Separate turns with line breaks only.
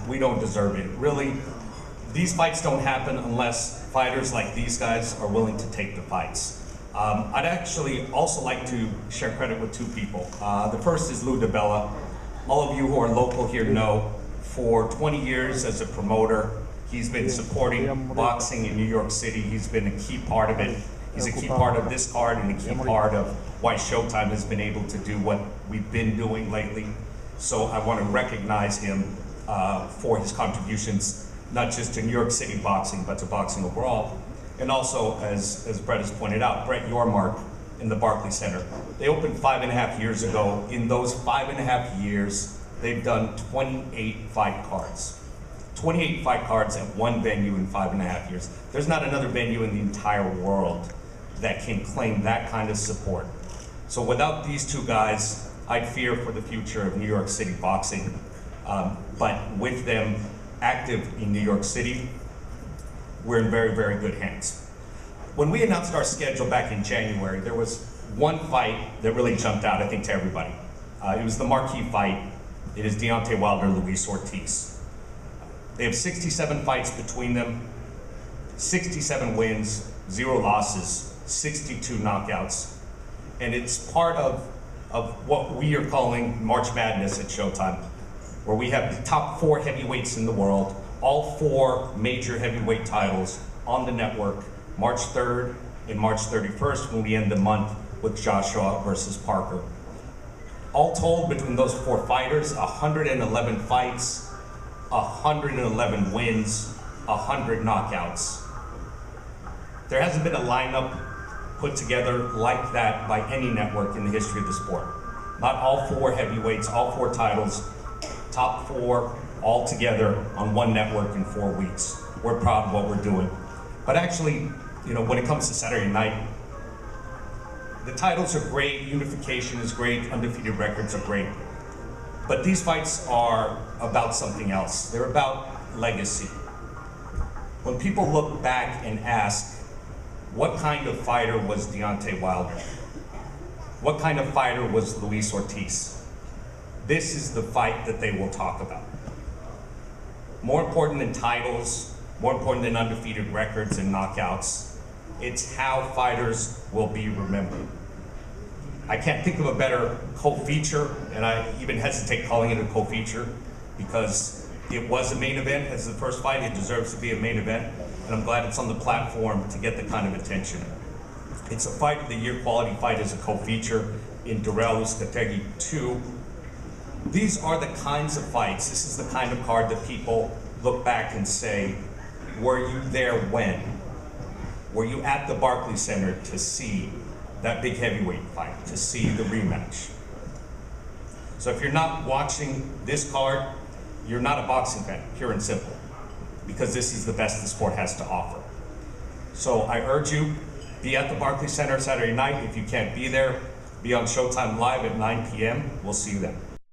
we don't deserve it. Really, these fights don't happen unless fighters like these guys are willing to take the fights. I'd actually also like to share credit with two people. The first is Lou DiBella. All of you who are local here know, for 20 years as a promoter, he's been supporting boxing in New York City. He's been a key part of it. He's a key part of this card and a key part of why Showtime has been able to do what we've been doing lately. So I want to recognize him for his contributions, not just to New York City boxing, but to boxing overall. And also, as Brett has pointed out, Brett Yormark in the Barclays Center. They opened 5.5 years ago. In those 5.5 years, they've done 28 fight cards. 28 fight cards at one venue in 5.5 years. There's not another venue in the entire world that can claim that kind of support. So without these two guys, I'd fear for the future of New York City boxing. But with them active in New York City, we're in very, very good hands. When we announced our schedule back in January, there was one fight that really jumped out, I think, to everybody. It was the marquee fight. It is Deontay Wilder, Luis Ortiz. They have 67 fights between them, 67 wins, 0 losses, 62 knockouts. And it's part of what we are calling March Madness at Showtime, where we have the top 4 heavyweights in the world, all 4 major heavyweight titles on the network, March 3rd and March 31st, when we end the month with Joshua versus Parker. All told, between those 4 fighters, 111 fights, 111 wins, 100 knockouts. There hasn't been a lineup put together like that by any network in the history of the sport. Not all 4 heavyweights, all 4 titles, top 4 all together on one network in 4 weeks. We're proud of what we're doing. But actually, you know, when it comes to Saturday night, the titles are great, unification is great, undefeated records are great. But these fights are about something else. They're about legacy. When people look back and ask, what kind of fighter was Deontay Wilder? What kind of fighter was Luis Ortiz? This is the fight that they will talk about. More important than titles, more important than undefeated records and knockouts, it's how fighters will be remembered. I can't think of a better co-feature, and I even hesitate calling it a co-feature because it was a main event as the first fight. It deserves to be a main event, and I'm glad it's on the platform to get the kind of attention. It's a fight of the year quality fight as a co-feature in Durrell Uzcategui 2. These are the kinds of fights, this is the kind of card that people look back and say, were you there when? Were you at the Barclays Center to see that big heavyweight fight, to see the rematch? So if you're not watching this card, you're not a boxing fan, pure and simple, because this is the best the sport has to offer. So I urge you, be at the Barclays Center Saturday night. If you can't be there, be on Showtime Live at 9 p.m. We'll see you then.